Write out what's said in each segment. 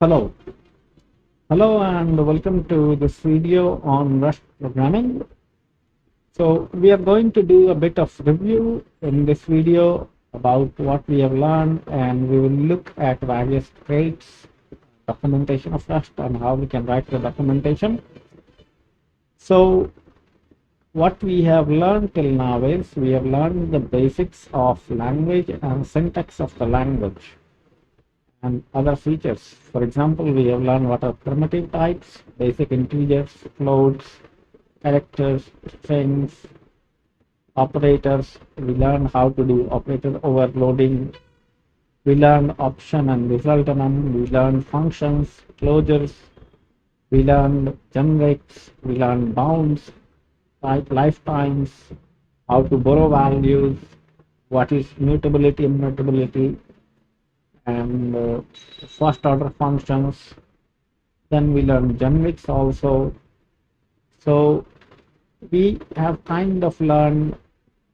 Hello, hello, and welcome to this video on Rust programming. So we are going to do a bit of review in this video about what we have learned, and we will look at various traits, documentation of Rust, and how we can write the documentation. So what we have learned till now is we have learned the basics of language and syntax of the language and other features. For example, we have learned what are primitive types, basic integers, floats, characters, strings, operators. We learn how to do operator overloading. We learn option and resultant. We learn functions, closures. We learn generics. We learn bounds, type lifetimes, how to borrow values, what is mutability, immutability, and first order functions. Then we learn generics also. So we have kind of learned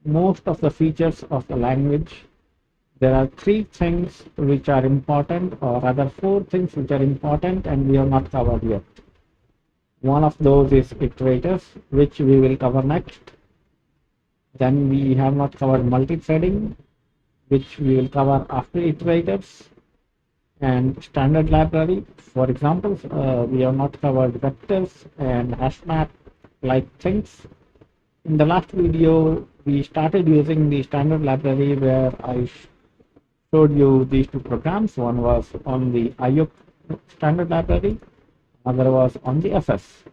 most of the features of the language. There are three things which are important, or rather four things which are important, and we have not covered yet. One of those is iterators, which we will cover next. Then we have not covered multi-threading, which we will cover after iterators, and standard library. For example, we have not covered vectors and hash map like things. In the last video, we started using the standard library where I showed you these two programs. One was on the IO standard library, other was on the FS.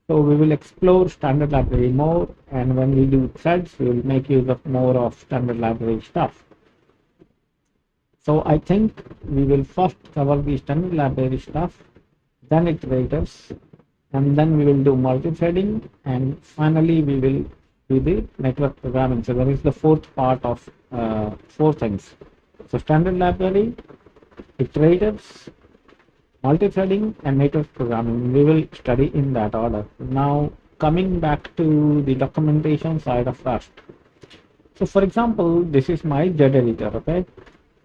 So we will explore standard library more, and when we do threads, we will make use of more of standard library stuff. So I think we will first cover the standard library stuff, then iterators, and then we will do multi-threading, and finally we will do the network programming. So that is the fourth part of four things. So standard library, iterators, multi-threading, and network programming. We will study in that order. Now coming back to the documentation side of Rust. So for example, this is my Z editor, okay?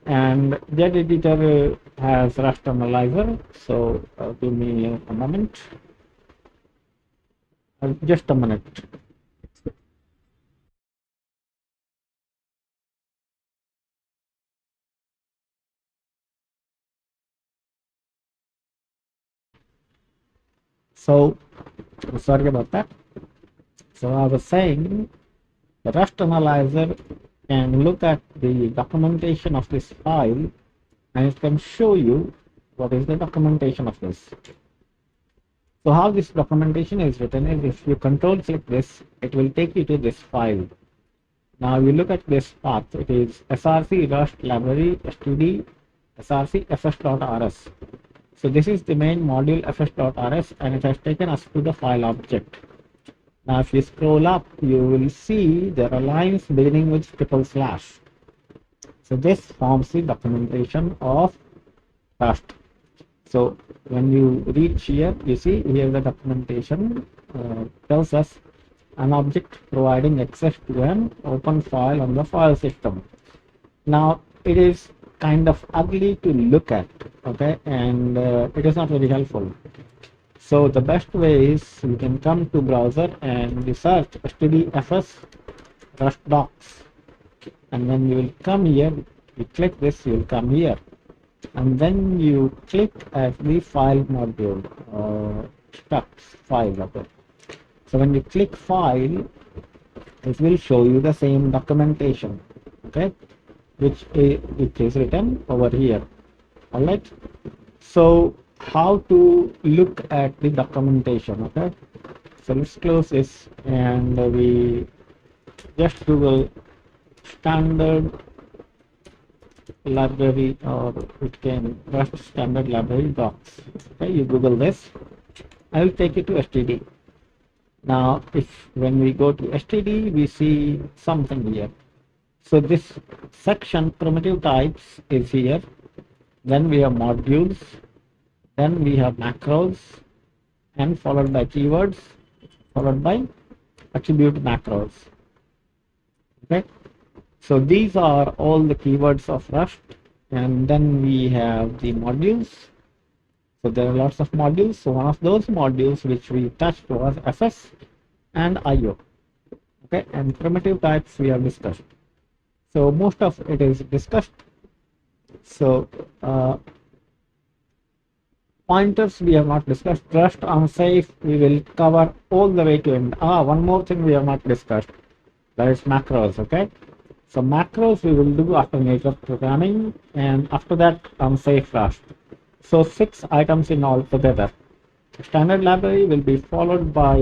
And Z editor has Rust analyzer. So give me a moment. Just a minute. So sorry about that. So I was saying the Rust analyzer can look at the documentation of this file, and it can show you what is the documentation of this. So how this documentation is written is if you control click this, it will take you to this file. Now you look at this path, it is src rust library std src fs.rs. So this is the main module fs.rs, and it has taken us to the file object. Now if you scroll up, you will see there are lines beginning with triple slash. So this forms the documentation of Rust. So when you reach here, you see here the documentation tells us an object providing access to an open file on the file system. Now it is kind of ugly to look at, okay, and it is not very helpful. So the best way is you can come to browser and search stdfs rust docs, and when you will come here, you click this, you will come here, and then you click at the file module structs file. Okay, so when you click file, it will show you the same documentation, okay, which is written over here. All right, so how to look at the documentation? Okay, so let's close this, and we just Google standard library, or it can Rust standard library docs. Okay, you Google this, I will take you to std. Now if when we go to std, we see something here. So this section primitive types is here, then we have modules, then we have macros, and followed by keywords, followed by attribute macros. Okay, so these are all the keywords of Rust, and then we have the modules, So there are lots of modules. So one of those modules which we touched was FS and IO. Okay, and primitive types we have discussed. So most of it is discussed. So pointers we have not discussed. Rust unsafe we will cover all the way to end. One more thing we have not discussed, that is macros. Okay, so macros we will do after native programming, and after that unsafe Rust. So 6 items in all together. Standard library will be followed by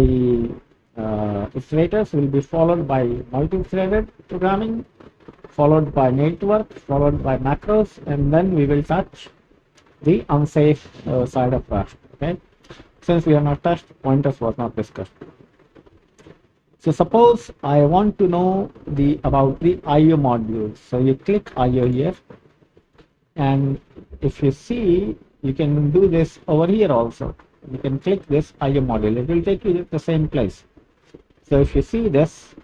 iterators, will be followed by multi-threaded programming, followed by network, followed by macros, and then we will touch the unsafe side of Rust. Okay, since we have not touched, pointers was not discussed. So suppose I want to know about the IO modules. So you click IO here, and if you see, you can do this over here also. You can click this IO module. It will take you to the same place. So if you see this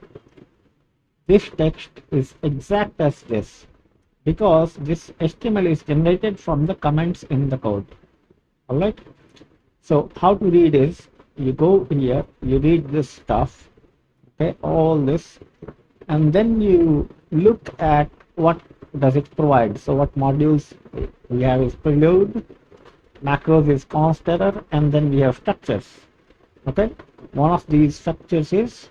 text is exact as this, because this HTML is generated from the comments in the code. All right. So how to read is, you go here, you read this stuff, okay, all this, and then you look at what does it provide. So what modules we have is prelude, macros is const error, and then we have structures. Okay, one of these structures is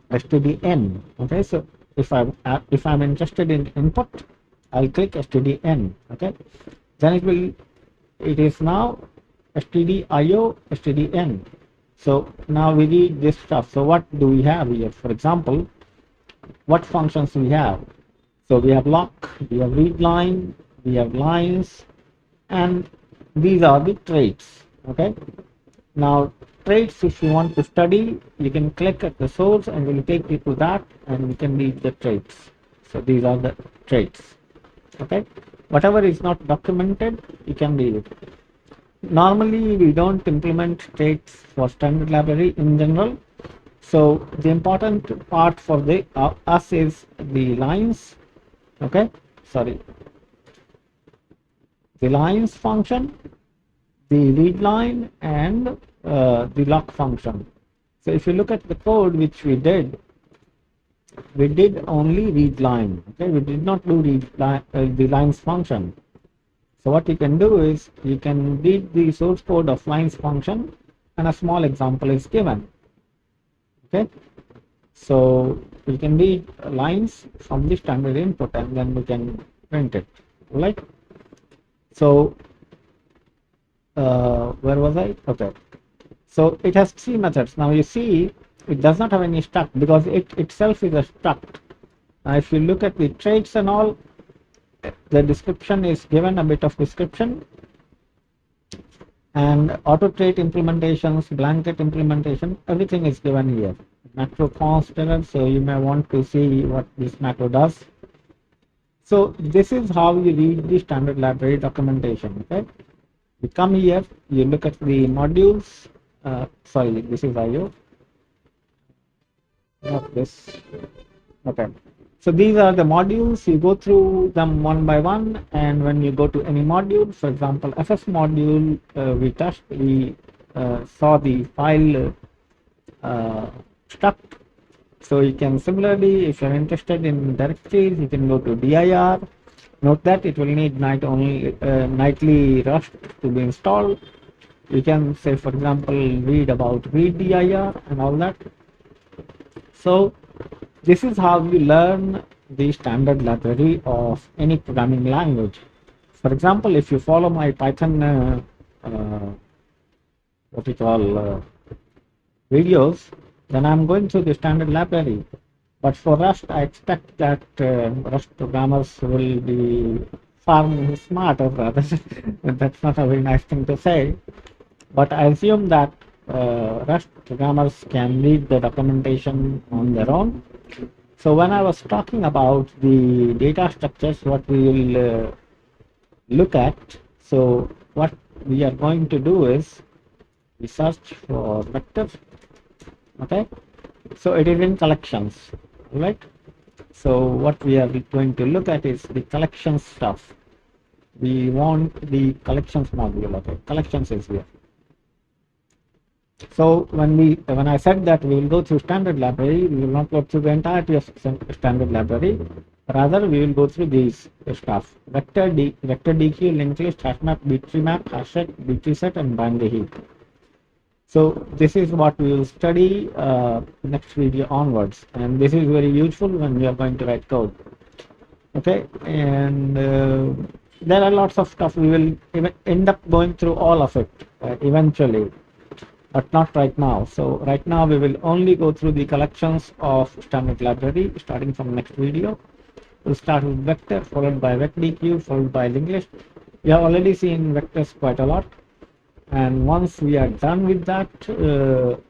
stdn. Okay, so if I'm interested in input, I'll click stdn. Okay, then it is now stdio stdn. So now we read this stuff. So what do we have here? For example, what functions we have? So we have lock, we have read line, we have lines, and these are the traits. Okay, now traits, if you want to study, you can click at the source and it will take you to that, and you can read the traits. So these are the traits. Okay, whatever is not documented, you can read it. Normally we don't implement traits for standard library in general. So the important part for the us is the lines. Okay, sorry, the lines function, the read line, and the lock function. So if you look at the code which we did only read line. Okay, we did not do the lines function. So what you can do is, you can read the source code of lines function, and a small example is given. Okay, so we can read lines from the standard input, and then we can print it. Right. So where was I? Okay. So it has 3 methods. Now you see, it does not have any struct, because it itself is a struct. Now if you look at the traits and all, the description is given, a bit of description, and auto trait implementations, blanket implementation, everything is given here. Macro const error, so you may want to see what this macro does. So this is how you read the standard library documentation. Okay, you come here, you look at the modules. Sorry, this is IO, not this. Okay, so these are the modules. You go through them one by one, and when you go to any module, for example FS module, we saw the file struct. So you can similarly, if you're interested in directories, you can go to dir. Note that it will need nightly Rust to be installed. You can say, for example, read about read dir and all that. So this is how you learn the standard library of any programming language. For example, if you follow my Python videos, then I'm going through the standard library. But for Rust, I expect that Rust programmers will be far smarter rather. That's not a very nice thing to say. But I assume that Rust programmers can read the documentation on their own. So when I was talking about the data structures, what we will look at, so what we are going to do is, we search for vector. Okay, so it is in collections, right? So what we are going to look at is the collection stuff. we want the collections module. Okay, collections is here. So when I said that we will go through standard library, we will not go through the entirety of standard library. Rather, we will go through these stuff: vector DQ, linked list, hash map, B-tree map, hashtag, B-tree set, and binary heap. So this is what we will study next video onwards, and this is very useful when we are going to write code. Okay, and there are lots of stuff we will even end up going through all of it eventually, but not right now. So right now we will only go through the collections of standard library starting from next video. We'll start with vector, followed by vecdq, followed by linked list. We have already seen vectors quite a lot, and once we are done with that,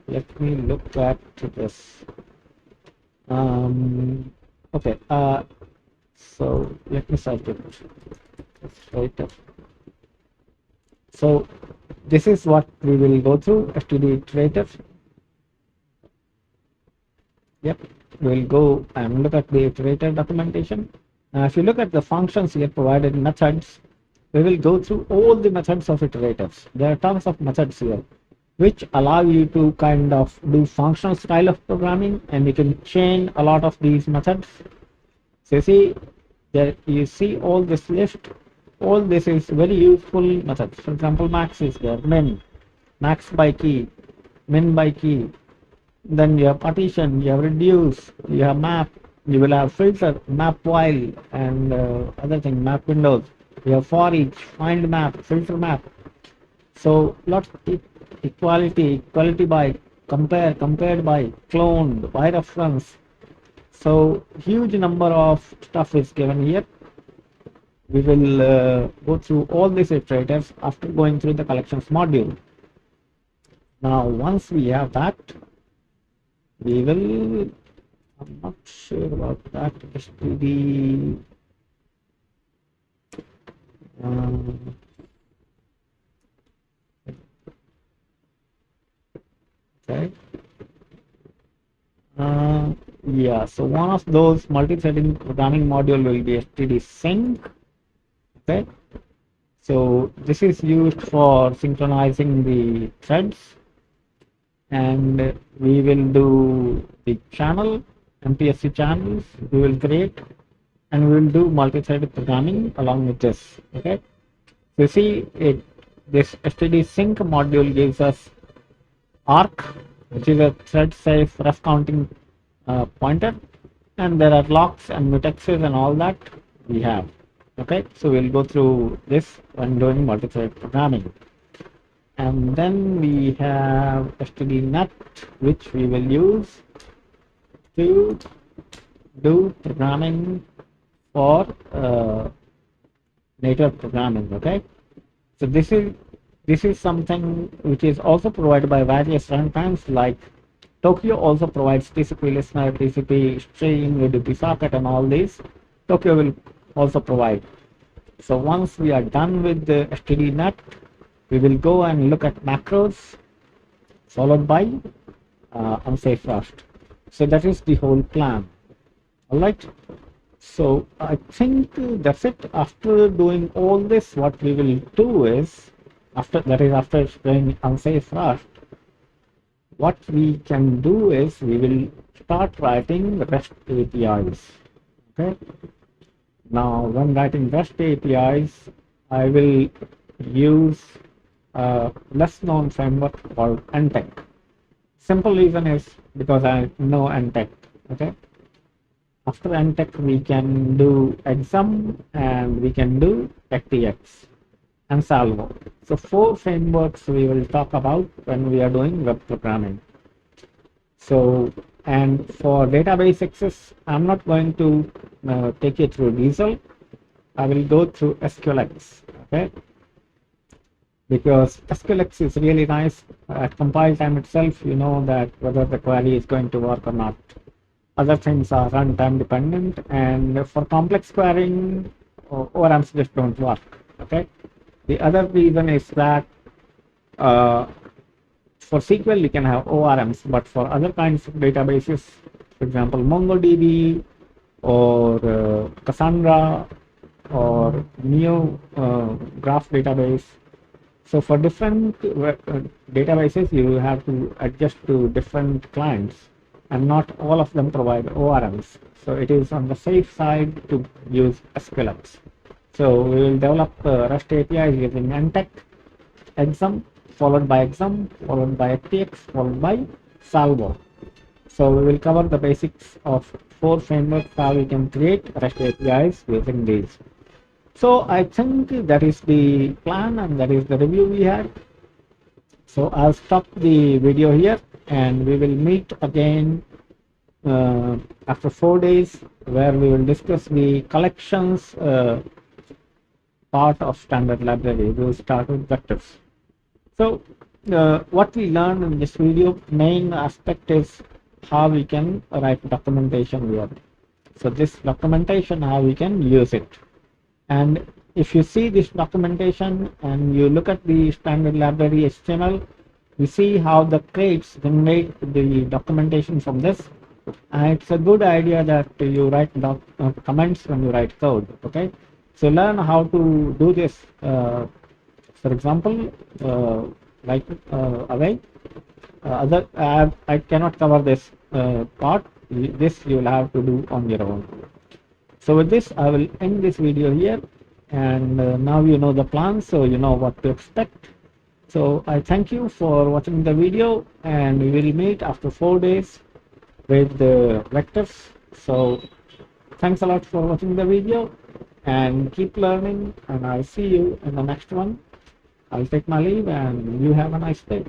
let me look at this. Okay, so let me search it right up. So this is what we will go through: std iterator. Yep, we'll go and look at the iterator documentation. If you look at the functions here provided, methods, we will go through all the methods of iterators. There are tons of methods here which allow you to kind of do functional style of programming, and you can chain a lot of these methods. So you see there, you see all this list. All this is very useful methods. For example, max is there, max by key, min by key. Then you have partition, you have reduce, you have map, you will have filter, map while, and other thing, map windows. You have for each, find map, filter map. So lots of equality by, compare, compared by, cloned, by reference. So huge number of stuff is given here. We will go through all these iterators after going through the collections module. Now once we have that, we will, I'm not sure about that, std okay. Yeah, so one of those multi-threading programming module will be std sync. Okay, so this is used for synchronizing the threads, and we will do the channel, MPSC channels we will create, and we will do multi-threaded programming along with this. Okay, so you see it, this std sync module gives us arc, which is a thread safe ref counting pointer, and there are locks and mutexes and all that we have. Okay, so we'll go through this when doing multi-thread programming. And then we have stdnet, which we will use to do programming for native programming. Okay, so this is something which is also provided by various runtimes, like Tokio also provides TCP listener, TCP string, UDP socket, and all these. Tokio will also provide. So once we are done with the stdnet, we will go and look at macros, followed by unsafe rust. So that is the whole plan. All right. So I think that's it. After doing all this, what we will do is, after doing unsafe rust, what we can do is we will start writing REST APIs. Okay. Now, when writing REST APIs, I will use a less known framework called NTEC. Simple reason is because I know NTEC. Okay. After NTEC, we can do Exum, and we can do TechTX and Salvo. So 4 frameworks we will talk about when we are doing web programming. So, and for database access, I'm not going to take you through Diesel. I will go through SQLX. Okay, because SQLX is really nice. At compile time itself, you know that whether the query is going to work or not. Other things are runtime dependent, and for complex querying, ORMs just don't work. Okay. The other reason is that for SQL you can have ORMs, but for other kinds of databases, for example MongoDB or Cassandra or new graph database. So for different databases, you have to adjust to different clients, and not all of them provide ORMs. So it is on the safe side to use SQLX. So we will develop REST APIs using NTEC, Exum, followed by Exum, followed by FTX, followed by Salvo. So we will cover the basics of 4 frameworks how we can create REST APIs using these. So I think that is the plan and that is the review we had. So I'll stop the video here and we will meet again after 4 days, where we will discuss the collections part of standard library. We will start with vectors. So what we learned in this video, main aspect is how we can write documentation here. So this documentation, how we can use it. And if you see this documentation and you look at the standard library HTML, you see how the crates generate the documentation from this. And it's a good idea that you write comments when you write code. Okay, so learn how to do this. For example, like away. I cannot cover this part. This you will have to do on your own. So with this, I will end this video here, and now you know the plan, so you know what to expect. So I thank you for watching the video, and we will meet after 4 days with the vectors. So thanks a lot for watching the video, and keep learning, and I'll see you in the next one. I'll take my leave, and you have a nice day.